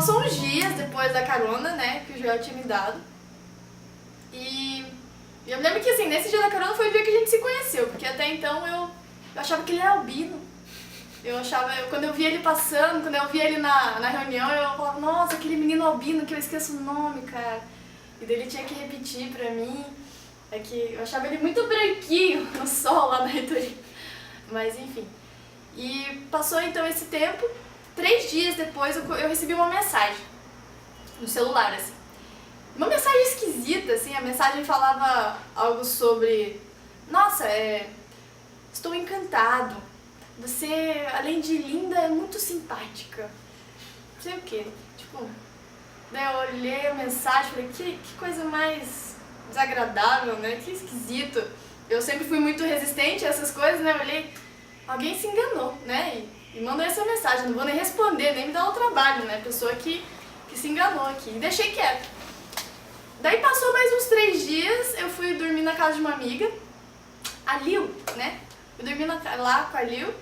Passou uns dias depois da carona, né, que o Joel tinha me dado. E eu me lembro que, assim, nesse dia da carona foi o dia que a gente se conheceu, porque até então eu achava que ele era albino. Quando eu via ele passando, quando eu via ele na reunião, eu falava, nossa, aquele menino albino que eu esqueço o nome, cara. E daí ele tinha que repetir pra mim. É que eu achava ele muito branquinho no sol lá na reitoria. Mas enfim. E passou então esse tempo, 3 dias depois eu recebi uma mensagem no celular, assim. Uma mensagem esquisita, assim, a mensagem falava algo sobre, nossa, estou encantado, você, além de linda, é muito simpática. Não sei o quê, tipo, daí eu olhei a mensagem e falei, que coisa mais desagradável, né, que esquisito. Eu sempre fui muito resistente a essas coisas, né, eu olhei, alguém se enganou, né, e mandou essa mensagem, não vou nem responder, nem me dar o trabalho, né, pessoa que se enganou aqui, e deixei quieto. Daí passou mais uns 3 dias, eu fui dormir na casa de uma amiga, a Lil, né, eu dormi lá com a Lil,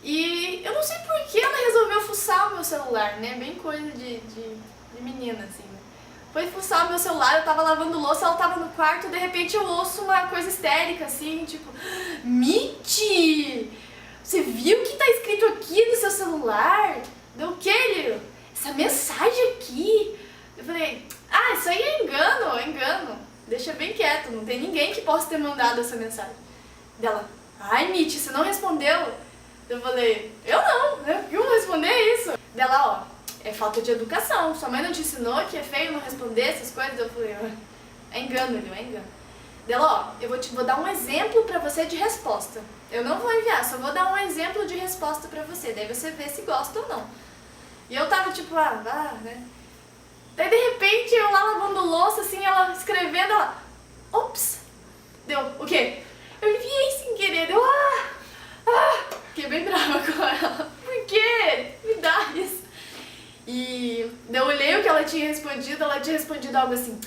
e eu não sei por que ela resolveu fuçar o meu celular, né, bem coisa de menina, assim, né. Foi fuçar o meu celular, eu tava lavando louça, ela tava no quarto, de repente eu ouço uma coisa histérica, assim, tipo, Mitty, você viu o que tá escrito aqui no seu celular? Deu o que, Lil? Essa mensagem aqui. Eu falei, isso aí é engano, deixa bem quieto, não tem ninguém que possa ter mandado essa mensagem. Dela, ai, Mitty, você não respondeu? Eu falei, eu não, né? Eu vou responder isso. Dela, é falta de educação, sua mãe não te ensinou que é feio não responder essas coisas? Eu falei, é engano, Lil, é engano. Dela, eu vou dar um exemplo pra você de resposta. Eu não vou enviar, só vou dar um exemplo de resposta pra você, daí você vê se gosta ou não. E eu tava tipo, né? Daí de repente eu lá lavando louça, assim, ela escrevendo, ela, ops, deu, o quê? Eu enviei sem querer, deu, fiquei bem brava com ela, por quê? Me dá isso. E daí eu olhei o que ela tinha respondido algo assim,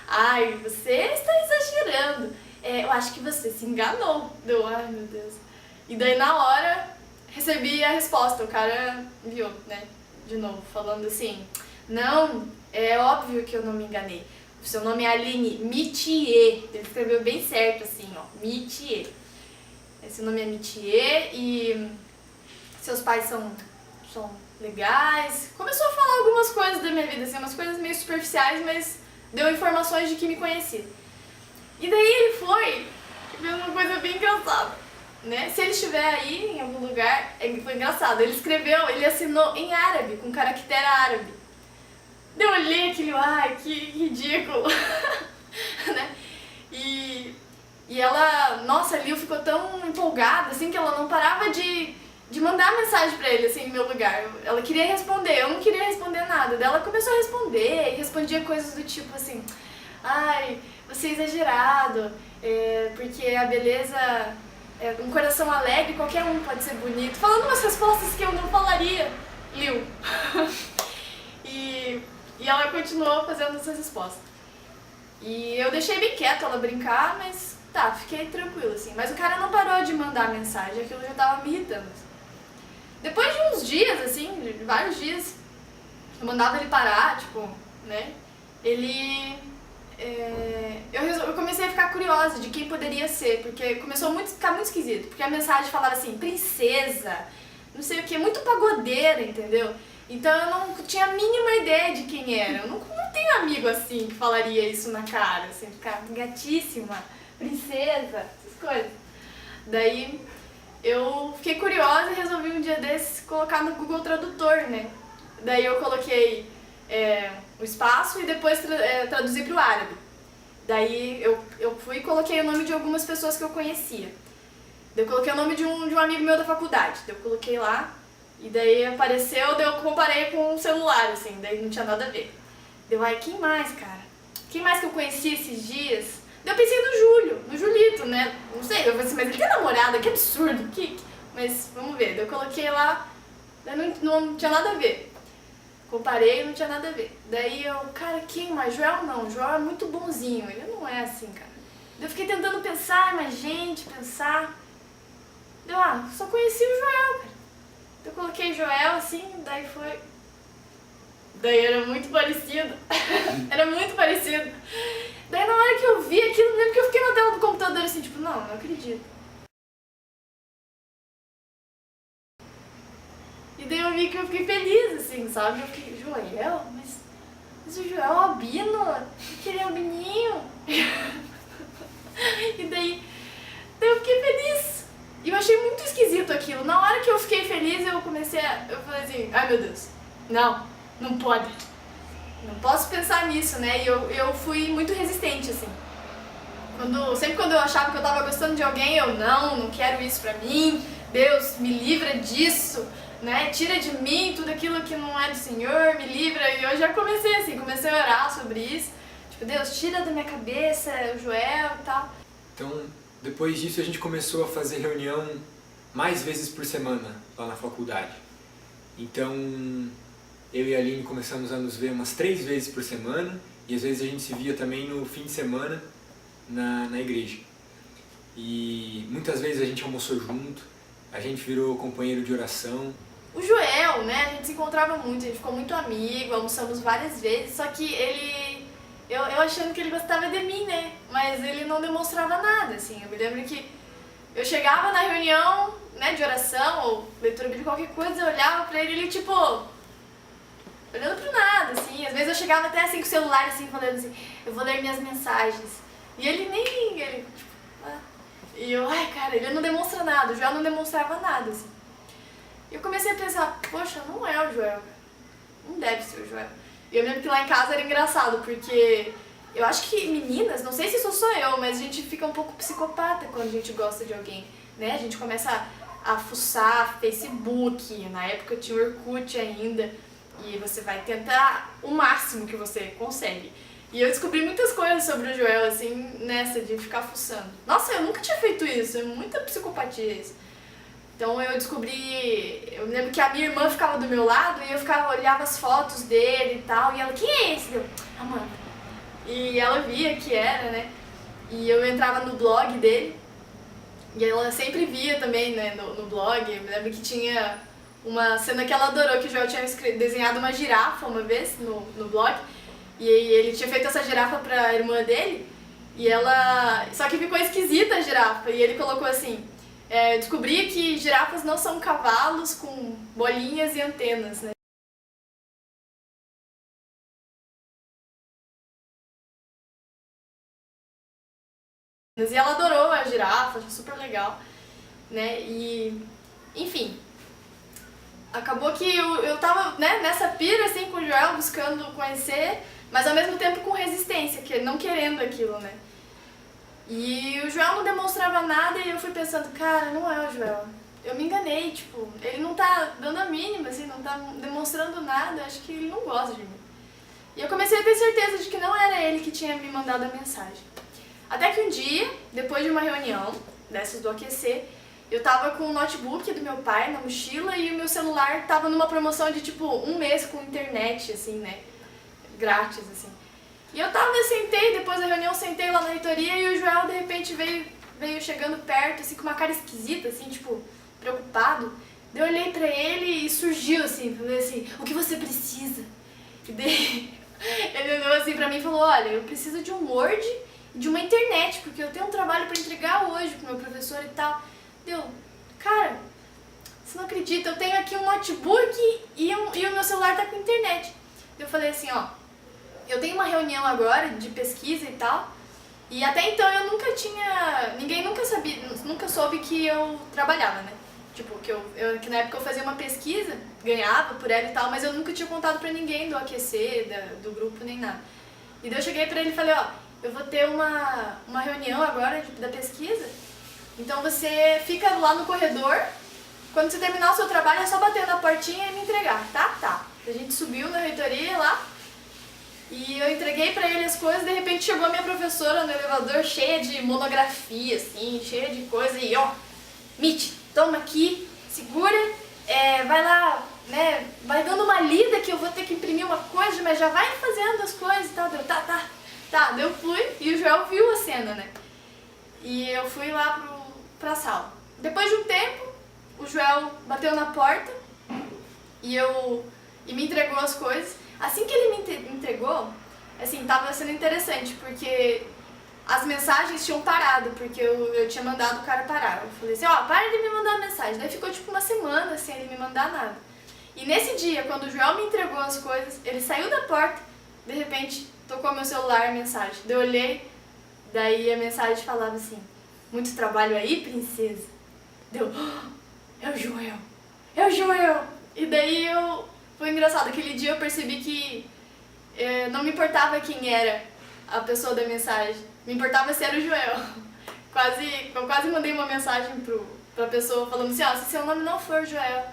ai, você está exagerando, eu acho que você se enganou, deu, ai meu Deus. E daí na hora recebi a resposta, o cara enviou, né, de novo, falando assim, não, é óbvio que eu não me enganei. O seu nome é Aline Mittier. Ele escreveu bem certo assim, ó, Mittier. Esse nome é Mittier e seus pais são legais. Começou a falar algumas coisas da minha vida, assim, umas coisas meio superficiais, mas deu informações de que me conhecia. E daí ele foi fez uma coisa bem engraçada, né? Se ele estiver aí em algum lugar, foi engraçado. Ele assinou em árabe, com caractere árabe. Eu olhei aquele, que ridículo, né? E ela, nossa, a Lil ficou tão empolgada, assim, que ela não parava de mandar mensagem pra ele, assim, no meu lugar. Ela queria responder, eu não queria responder nada. Daí ela começou a responder, e respondia coisas do tipo assim, ai, você é exagerado, porque a beleza, um coração alegre, qualquer um pode ser bonito. Falando umas respostas que eu não falaria, Lil. E ela continuou fazendo essas respostas. E eu deixei bem quieto ela brincar, mas tá, fiquei tranquila, assim. Mas o cara não parou de mandar mensagem, aquilo já tava me irritando. Depois de uns dias, assim, de vários dias, eu mandava ele parar, tipo, né? Eu comecei a ficar curiosa de quem poderia ser, porque começou a ficar muito esquisito. Porque a mensagem falava assim, princesa, não sei o que, muito pagodeira, entendeu? Então eu não tinha a mínima ideia de quem era. Eu não tenho amigo assim que falaria isso na cara, assim, ficar gatíssima, princesa, essas coisas. Daí eu fiquei curiosa e resolvi um dia desses colocar no Google Tradutor, né? Daí eu coloquei o espaço e depois traduzi para o árabe. Daí eu fui e coloquei o nome de algumas pessoas que eu conhecia. Daí eu coloquei o nome de um amigo meu da faculdade. Daí eu coloquei lá. E daí apareceu, daí eu comparei com um celular, assim, daí não tinha nada a ver. Deu, quem mais, cara? Quem mais que eu conheci esses dias? Daí eu pensei no Júlio, no Julito, né? Não sei, eu falei assim, mas ele tem namorada, que absurdo, Mas vamos ver, daí eu coloquei lá, daí não tinha nada a ver. Comparei e não tinha nada a ver. Daí eu, cara, quem mais? Joel não, Joel é muito bonzinho, ele não é assim, cara. Daí eu fiquei tentando pensar, pensar. Deu, só conheci o Joel, cara. Eu coloquei Joel assim, daí foi... Daí era muito parecido. Era muito parecido. Daí na hora que eu vi aquilo, eu lembro que eu fiquei na tela do computador assim, tipo, não acredito. E daí eu vi que eu fiquei feliz, assim, sabe? Eu fiquei, Joel? Mas o Joel é um albino? Que ele é albininho? E daí eu fiquei feliz. E eu achei muito esquisito aquilo. Na hora que eu fiquei feliz, eu falei assim, ai meu Deus, não pode. Não posso pensar nisso, né? E eu fui muito resistente, assim. Sempre quando eu achava que eu tava gostando de alguém, eu não quero isso pra mim. Deus, me livra disso, né? Tira de mim tudo aquilo que não é do Senhor, me livra. E eu já comecei assim, comecei a orar sobre isso. Tipo, Deus, tira da minha cabeça o Joel e tal. Então, depois disso a gente começou a fazer reunião mais vezes por semana lá na faculdade. Então, eu e a Aline começamos a nos ver umas 3 vezes por semana e às vezes a gente se via também no fim de semana na igreja. E muitas vezes a gente almoçou junto, a gente virou companheiro de oração. O Joel, né, a gente se encontrava muito, a gente ficou muito amigo, almoçamos várias vezes, só que eu achando que ele gostava de mim, né, mas ele não demonstrava nada, assim. Eu me lembro que eu chegava na reunião, né, de oração ou leitura bíblica, qualquer coisa, eu olhava pra ele e ele, tipo, olhando pro nada, assim. Às vezes eu chegava até assim com o celular, assim, falando assim, eu vou ler minhas mensagens. E ele tipo, E eu, ai cara, ele não demonstra nada, o Joel não demonstrava nada, assim. E eu comecei a pensar, poxa, não é o Joel, não deve ser o Joel. E eu lembro que lá em casa era engraçado, porque eu acho que meninas, não sei se isso sou eu, mas a gente fica um pouco psicopata quando a gente gosta de alguém, né? A gente começa a fuçar Facebook, na época tinha o Orkut ainda, e você vai tentar o máximo que você consegue. E eu descobri muitas coisas sobre o Joel, assim, nessa de ficar fuçando. Nossa, eu nunca tinha feito isso, é muita psicopatia isso. Então eu me lembro que a minha irmã ficava do meu lado e eu olhava as fotos dele e tal, e ela, quem é esse? Eu, Amanda. E ela via que era, né? E eu entrava no blog dele, e ela sempre via também, né, no blog. Eu me lembro que tinha uma cena que ela adorou, que o Joel tinha desenhado uma girafa uma vez no blog, e ele tinha feito essa girafa pra irmã dele, e ela... Só que ficou esquisita a girafa, e ele colocou assim... descobri que girafas não são cavalos com bolinhas e antenas, né? E ela adorou a girafa, achou super legal, né? E, enfim, acabou que eu tava, né, nessa pira, assim, com o Joel, buscando conhecer, mas ao mesmo tempo com resistência, não querendo aquilo, né? E o Joel não demonstrava nada e eu fui pensando, cara, não é o Joel. Eu me enganei, tipo, ele não tá dando a mínima, assim, não tá demonstrando nada, acho que ele não gosta de mim. E eu comecei a ter certeza de que não era ele que tinha me mandado a mensagem. Até que um dia, depois de uma reunião, dessas do aquecer, eu tava com o notebook do meu pai na mochila e o meu celular tava numa promoção de, tipo, 1 mês com internet, assim, né, grátis, assim. E eu sentei, depois da reunião, sentei lá na reitoria e o Joel, de repente, veio chegando perto, assim, com uma cara esquisita, assim, tipo, preocupado. Daí eu olhei pra ele e surgiu, assim, falei assim, o que você precisa? E daí ele olhou assim pra mim e falou, olha, eu preciso de um Word e de uma internet, porque eu tenho um trabalho pra entregar hoje pro meu professor e tal. Deu, cara, você não acredita, eu tenho aqui um notebook e o meu celular tá com internet. Eu falei assim, ó, eu tenho uma reunião agora de pesquisa e tal, e até então eu nunca tinha, ninguém nunca soube que eu trabalhava, né? Tipo, que na época eu fazia uma pesquisa, ganhava por ela e tal, mas eu nunca tinha contado pra ninguém do aquecer, do grupo, nem nada. E daí eu cheguei pra ele e falei, ó, eu vou ter uma reunião agora da pesquisa, então você fica lá no corredor, quando você terminar o seu trabalho é só bater na portinha e me entregar, tá? Tá. A gente subiu na reitoria lá, e eu entreguei pra ele as coisas, de repente chegou a minha professora no elevador cheia de monografia, assim, cheia de coisa, e ó, Mitch, toma aqui, segura, vai lá, né, vai dando uma lida que eu vou ter que imprimir uma coisa, mas já vai fazendo as coisas e tal, tá, daí eu fui, e o Joel viu a cena, né, e eu fui lá pra sala. Depois de um tempo, o Joel bateu na porta, e me entregou as coisas. Assim que ele me entregou, assim, tava sendo interessante, porque as mensagens tinham parado, porque eu tinha mandado o cara parar. Eu falei assim, ó, para de me mandar mensagem. Daí ficou tipo uma semana sem ele me mandar nada. E nesse dia, quando o Joel me entregou as coisas, ele saiu da porta, de repente tocou meu celular a mensagem. Daí eu olhei, daí a mensagem falava assim, muito trabalho aí, princesa? Deu, é o Joel, é o Joel. E daí foi engraçado, aquele dia eu percebi que não me importava quem era a pessoa da mensagem, me importava se era o Joel. Eu quase mandei uma mensagem pra pessoa falando assim, ó, se seu nome não for Joel,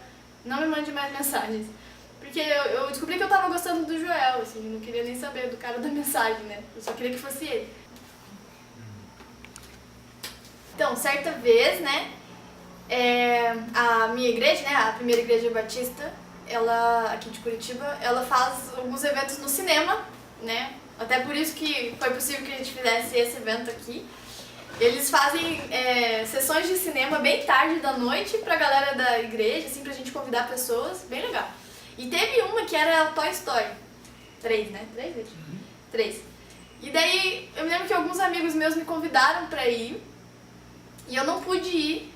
não me mande mais mensagens. Porque eu descobri que eu tava gostando do Joel, assim, não queria nem saber do cara da mensagem, né? Eu só queria que fosse ele. Então, certa vez, né, a minha igreja, né, a primeira igreja batista, ela, aqui de Curitiba, ela faz alguns eventos no cinema, né? Até por isso que foi possível que a gente fizesse esse evento aqui. Eles fazem sessões de cinema bem tarde da noite pra galera da igreja, assim, pra gente convidar pessoas, bem legal. E teve uma que era Toy Story 3, né? 3 vezes? 3. E daí, eu me lembro que alguns amigos meus me convidaram pra ir, e eu não pude ir,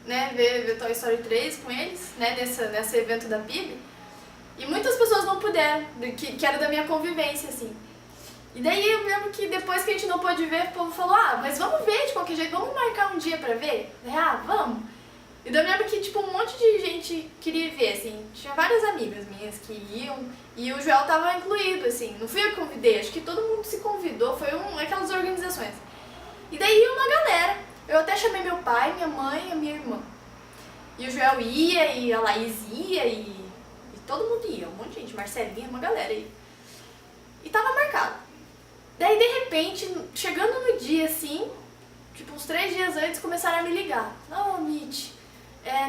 né, ver Toy Story 3 com eles, né, nesse evento da PIB. E muitas pessoas não puderam, que era da minha convivência, assim. E daí eu lembro que depois que a gente não pôde ver, o povo falou, mas vamos ver de qualquer jeito, vamos marcar um dia pra ver? Vamos. E daí eu lembro que tipo, um monte de gente queria ver, assim, tinha várias amigas minhas que iam, e o Joel tava incluído, assim, não fui eu que convidei, acho que todo mundo se convidou, foi aquelas organizações. E daí ia uma galera, eu até chamei meu pai, minha mãe e a minha irmã. E o Joel ia, e a Laís ia, e todo mundo ia, um monte de gente, Marcelinha, uma galera aí. E tava marcado. Daí, de repente, chegando no dia, assim, tipo, uns 3 dias antes, começaram a me ligar. Não, Mitch,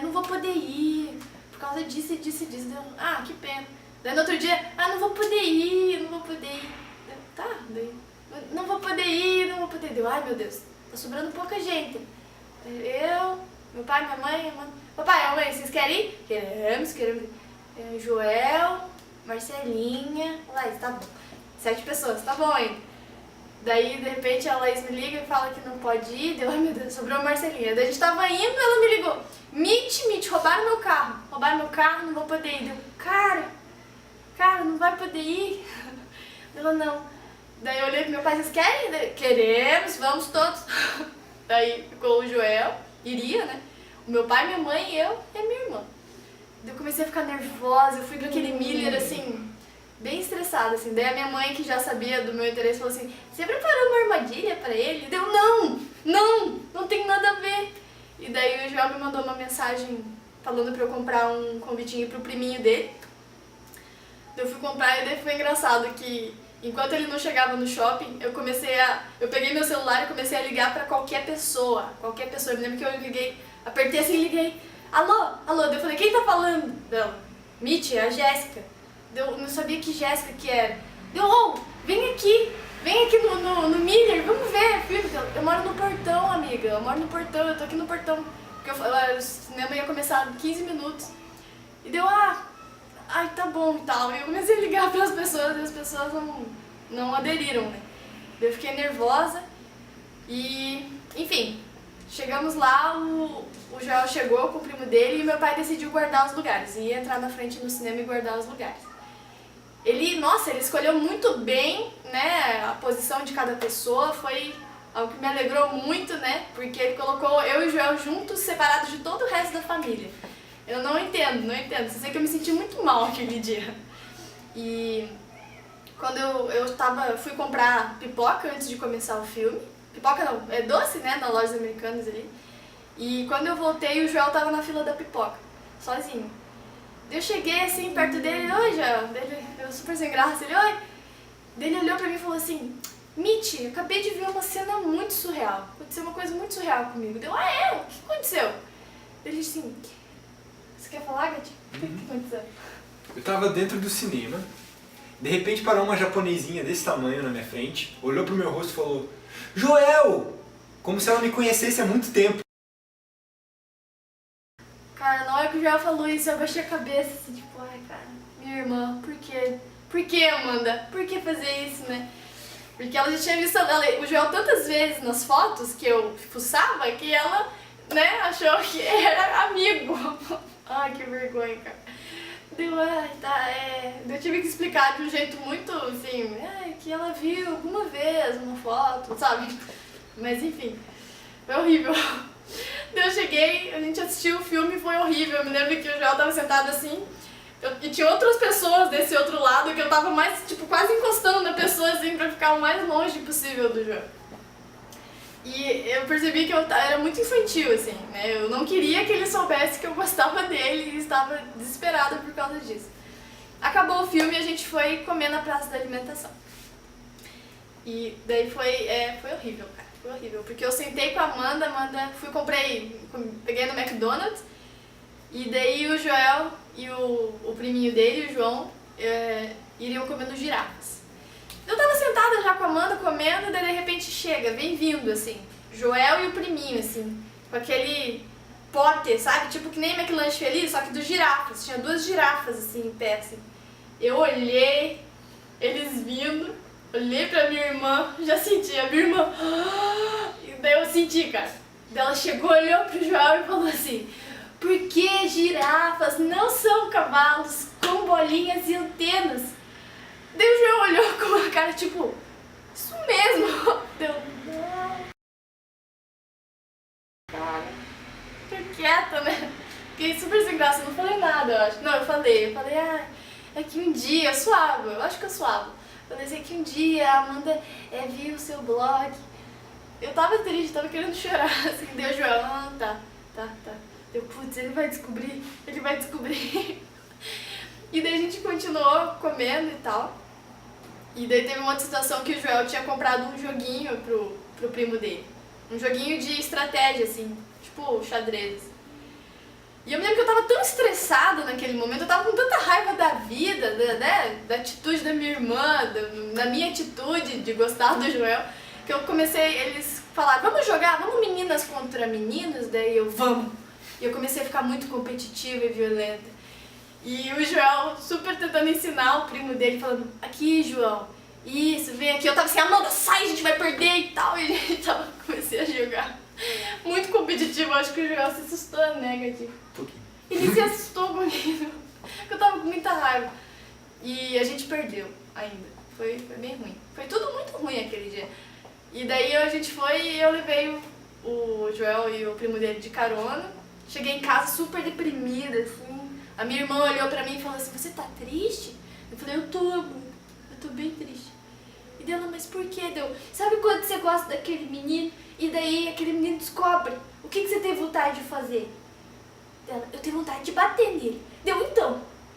não vou poder ir, por causa disso e disso e disso. Deu, que pena. Daí, no outro dia, não vou poder ir, não vou poder ir. Daí, não vou poder ir, não vou poder ir. Deu, ai, meu Deus, tá sobrando pouca gente. Eu, meu pai, minha mãe, minha mãe. Papai, mamãe, vocês querem ir? Queremos. Joel, Marcelinha, Laís, tá bom. 7 pessoas, tá bom, hein? Daí, de repente, a Laís me liga e fala que não pode ir. Deu, ai meu Deus, sobrou a Marcelinha. Daí a gente tava indo, ela me ligou. Mitch, roubaram meu carro, não vou poder ir. Deu, cara, não vai poder ir? Ela, não. Daí eu olhei pro meu pai, vocês querem? Daí, queremos, vamos todos. Daí ficou o Joel, iria, né? O meu pai, minha mãe, eu e a minha irmã. Daí eu comecei a ficar nervosa, eu fui pra aquele Miller, assim, bem estressada, assim. Daí a minha mãe, que já sabia do meu interesse, falou assim, você preparou uma armadilha pra ele? Deu, não tem nada a ver. E daí o Joel me mandou uma mensagem falando pra eu comprar um convitinho pro priminho dele. Daí eu fui comprar e daí foi engraçado que, enquanto ele não chegava no shopping, eu peguei meu celular e comecei a ligar pra qualquer pessoa. Eu me lembro que eu liguei, apertei assim e liguei. Alô? Daí eu falei, quem tá falando? Dela, Mitch, é a Jéssica. Eu não sabia que Jéssica que era. Deu, vem aqui no Miller, vamos ver, filho. Eu moro no portão, amiga, eu tô aqui no portão. Porque o cinema ia começar em 15 minutos. E deu, tá bom e tal. E eu comecei a ligar pras pessoas e as pessoas não aderiram, né. Daí eu fiquei nervosa e, enfim, chegamos lá, o Joel chegou com o primo dele e meu pai decidiu guardar os lugares. Ia entrar na frente no cinema e guardar os lugares. Ele escolheu muito bem, né, a posição de cada pessoa, foi algo que me alegrou muito, né, porque ele colocou eu e o Joel juntos, separados de todo o resto da família. Eu não entendo, só sei que eu me senti muito mal aquele dia. E quando eu fui comprar pipoca antes de começar o filme, pipoca não, é doce, né, na lojas americanas ali, e quando eu voltei o Joel tava na fila da pipoca, sozinho. Eu cheguei assim perto dele, oi Joel, eu super sem graça, oi. Ele olhou pra mim e falou assim, Mitch, acabei de ver uma cena muito surreal, aconteceu uma coisa muito surreal comigo. Deu, o que aconteceu? Ele disse assim, você quer falar, Gati? O que aconteceu? Eu tava dentro do cinema, de repente parou uma japonesinha desse tamanho na minha frente, olhou pro meu rosto e falou, Joel! Como se ela me conhecesse há muito tempo. Cara, na hora que o Joel falou isso, eu baixei a cabeça, assim, tipo, cara, minha irmã, por quê? Por que, Amanda? Por que fazer isso, né? Porque ela já tinha visto o Joel tantas vezes nas fotos que eu fuçava que ela, né, achou que era amigo. Ai, que vergonha, cara. Eu tive que explicar de um jeito muito, assim, que ela viu alguma vez uma foto, sabe? Mas enfim, foi horrível. Eu cheguei, a gente assistiu o filme e foi horrível. Eu me lembro que o Joel tava sentado assim, e tinha outras pessoas desse outro lado que eu tava mais, tipo, quase encostando na pessoa, assim, pra ficar o mais longe possível do Joel. E eu percebi que eu era muito infantil, assim, né? Eu não queria que ele soubesse que eu gostava dele e estava desesperada por causa disso. Acabou o filme e a gente foi comer na praça da alimentação. E daí foi horrível, cara. Foi horrível, porque eu sentei com a Amanda, peguei no McDonald's, e daí o Joel e o priminho dele, o João, iriam comendo girafas. Eu tava sentada já com a Amanda comendo, e daí de repente vem vindo, assim, Joel e o priminho, assim, com aquele pote, sabe? Tipo que nem McLanche Feliz, só que dos girafas. Tinha 2 girafas, assim, em pé, assim. Eu olhei, eles vindo, olhei pra minha irmã, já senti a minha irmã. E daí eu senti, cara. Daí ela chegou, olhou pro Joel e falou assim: por que girafas não são cavalos com bolinhas e antenas? Daí o Joel olhou com uma cara tipo, isso mesmo. Deu, não. Cara, fiquei quieta, né? Fiquei super sem graça, não falei nada, eu acho. Não, eu falei, é que um dia, eu suava, eu acho que eu suava. Falei assim, que um dia a Amanda viu o seu blog. Eu tava triste, tava querendo chorar, assim, deu o Joel, tá. Deu, putz, ele vai descobrir. E daí a gente continuou comendo e tal. E daí teve uma situação que o Joel tinha comprado um joguinho pro primo dele. Um joguinho de estratégia, assim, tipo xadrez. E eu me lembro que eu tava tão estressada naquele momento, eu tava com tanta raiva da vida, da atitude da minha irmã, da minha atitude de gostar do Joel, que eu comecei, eles falaram, vamos jogar, vamos meninas contra meninos? Daí eu, vamos! E eu comecei a ficar muito competitiva e violenta. E o Joel super tentando ensinar o primo dele, falando, aqui, João, isso, vem aqui. Eu tava assim, Amanda, sai, a gente vai perder e tal. E ele comecei a jogar. Muito competitivo, acho que o Joel se assustou, né, Gatinho? Ele se assustou comigo, porque eu tava com muita raiva. E a gente perdeu ainda, foi bem ruim. Foi tudo muito ruim aquele dia. E daí a gente foi e eu levei o Joel e o primo dele de carona. Cheguei em casa super deprimida, assim. A minha irmã olhou pra mim e falou assim, você tá triste? Eu falei, eu tô bem triste. E dela, mas por quê? Deu, sabe quando você gosta daquele menino e daí aquele menino descobre? O que você tem vontade de fazer? Dela, eu tenho vontade de bater nele. Deu,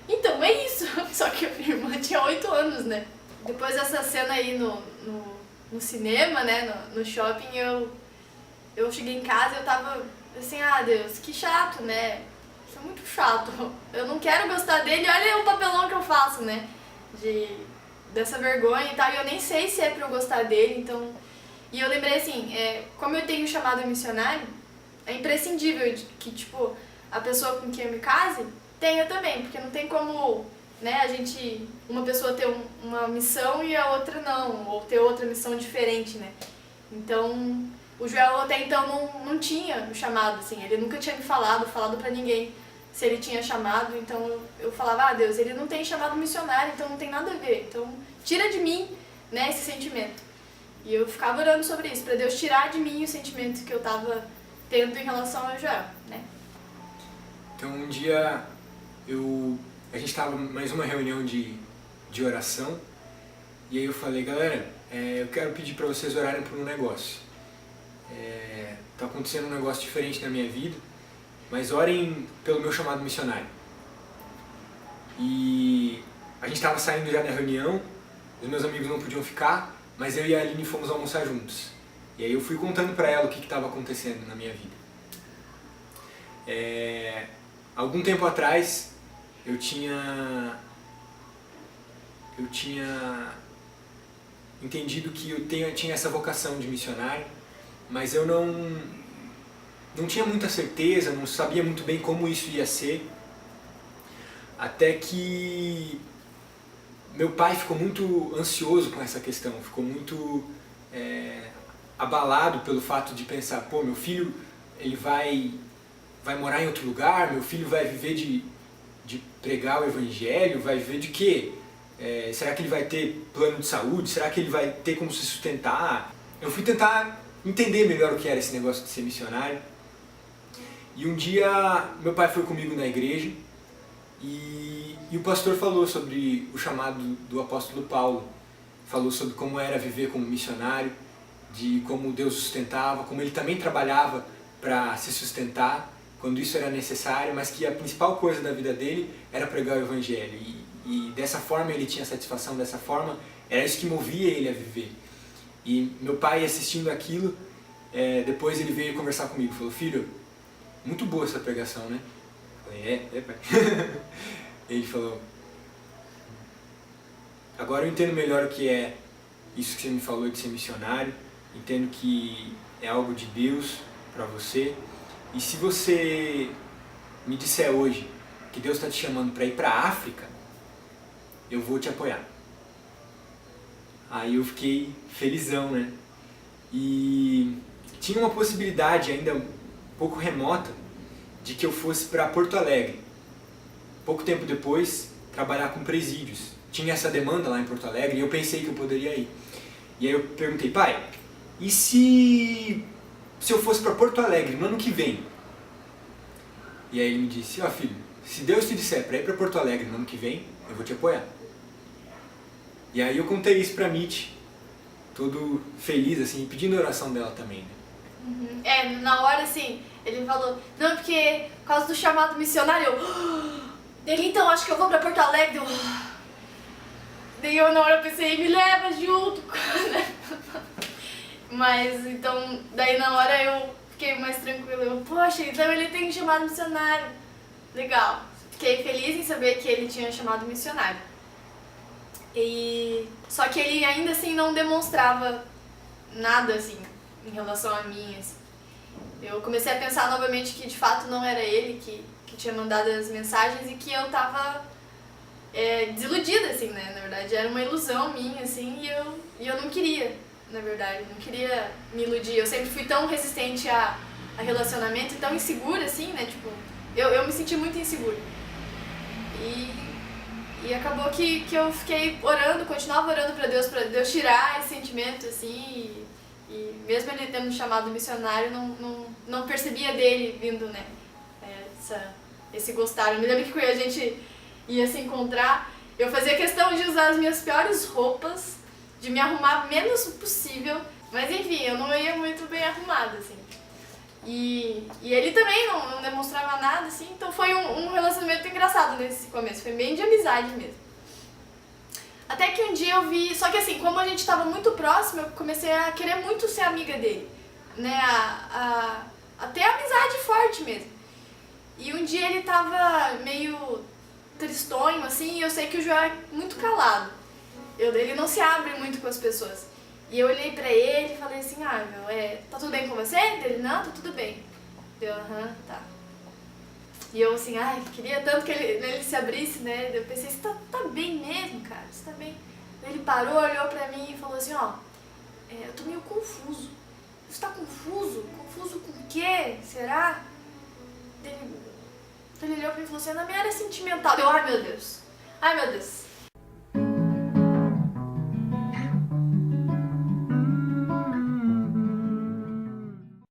então é isso. Só que a minha irmã tinha 8 anos, né? Depois dessa cena aí no cinema, né, no shopping, eu cheguei em casa e eu tava assim, Deus, que chato, né? Isso é muito chato. Eu não quero gostar dele, olha o papelão que eu faço, né? Dessa vergonha e tal, e eu nem sei se é pra eu gostar dele, então... E eu lembrei assim, como eu tenho chamado missionário, é imprescindível que, tipo, a pessoa com quem eu me case tenha também, porque não tem como, né, uma pessoa ter uma missão e a outra não, ou ter outra missão diferente, né? Então, o Joel até então não tinha o chamado, assim, ele nunca tinha me falado pra ninguém se ele tinha chamado, então eu falava, Deus, ele não tem chamado missionário, então não tem nada a ver, então tira de mim, né, esse sentimento. E eu ficava orando sobre isso, pra Deus tirar de mim o sentimento que eu tava tendo em relação ao Joel, né. Então um dia a gente tava em mais uma reunião de oração, e aí eu falei, galera, eu quero pedir pra vocês orarem por um negócio. Tá acontecendo um negócio diferente na minha vida, mas orem pelo meu chamado missionário. E a gente estava saindo já da reunião, os meus amigos não podiam ficar, mas eu e a Aline fomos almoçar juntos. E aí eu fui contando para ela o que estava acontecendo na minha vida. Algum tempo atrás eu tinha entendido que eu tinha essa vocação de missionário, mas eu não tinha muita certeza, não sabia muito bem como isso ia ser, até que meu pai ficou muito ansioso com essa questão, ficou muito abalado pelo fato de pensar, pô, meu filho ele vai morar em outro lugar, meu filho vai viver de pregar o evangelho, vai viver de quê? Será que ele vai ter plano de saúde? Será que ele vai ter como se sustentar? Eu fui tentar entender melhor o que era esse negócio de ser missionário. E um dia meu pai foi comigo na igreja e o pastor falou sobre o chamado do apóstolo Paulo. Falou sobre como era viver como missionário, de como Deus o sustentava, como ele também trabalhava para se sustentar quando isso era necessário, mas que a principal coisa da vida dele era pregar o evangelho. E dessa forma ele tinha satisfação, dessa forma era isso que movia ele a viver. E meu pai, assistindo aquilo, depois ele veio conversar comigo, falou, filho, muito boa essa pregação, né? Eu falei, pai. Ele falou, agora eu entendo melhor o que é isso que você me falou de ser missionário, entendo que é algo de Deus para você, e se você me disser hoje que Deus está te chamando para ir para a África, eu vou te apoiar. Aí eu fiquei felizão, né? E tinha uma possibilidade ainda um pouco remota de que eu fosse para Porto Alegre. Pouco tempo depois, trabalhar com presídios. Tinha essa demanda lá em Porto Alegre e eu pensei que eu poderia ir. E aí eu perguntei, pai, e se eu fosse para Porto Alegre no ano que vem? E aí ele me disse, ó filho, se Deus te disser para ir para Porto Alegre no ano que vem, eu vou te apoiar. E aí eu contei isso pra Mitch, todo feliz, assim, pedindo a oração dela também, né? Uhum. Na hora, assim, ele falou, não, porque por causa do chamado missionário, ele, então, acho que eu vou pra Porto Alegre, daí eu na hora pensei, me leva junto, mas, então, daí na hora eu fiquei mais tranquila, poxa, então ele tem chamado missionário, legal, fiquei feliz em saber que ele tinha chamado missionário. Só que ele ainda assim não demonstrava nada assim em relação a mim. Assim. Eu comecei a pensar novamente que de fato não era ele que tinha mandado as mensagens e que eu tava desiludida, assim, né? Na verdade era uma ilusão minha, assim, e eu não queria, na verdade, não queria me iludir. Eu sempre fui tão resistente a relacionamento e tão insegura, assim, né? Tipo, eu me senti muito insegura. E acabou que eu fiquei orando, continuava orando pra Deus tirar esse sentimento, assim, e mesmo ele tendo chamado missionário, não percebia dele vindo, né, esse gostar. Eu me lembro que quando a gente ia se encontrar, eu fazia questão de usar as minhas piores roupas, de me arrumar menos possível, mas enfim, eu não ia muito bem arrumada, assim. E ele também não demonstrava nada, assim, então foi um relacionamento engraçado nesse começo, foi bem de amizade mesmo. Até que um dia eu vi, só que assim, como a gente estava muito próximo, eu comecei a querer muito ser amiga dele, né, a ter amizade forte mesmo. E um dia ele tava meio tristonho, assim, e eu sei que o João é muito calado, ele não se abre muito com as pessoas. E eu olhei pra ele e falei assim, tá tudo bem com você? Ele, não, tá tudo bem. Eu, tá. E eu assim, queria tanto que ele se abrisse, né? Eu pensei, você tá bem mesmo, cara? Você tá bem? Ele parou, olhou pra mim e falou assim, eu tô meio confuso. Você tá confuso? Confuso com o quê? Será? Ele olhou pra mim e falou assim, na minha área sentimental. Eu, ai meu Deus.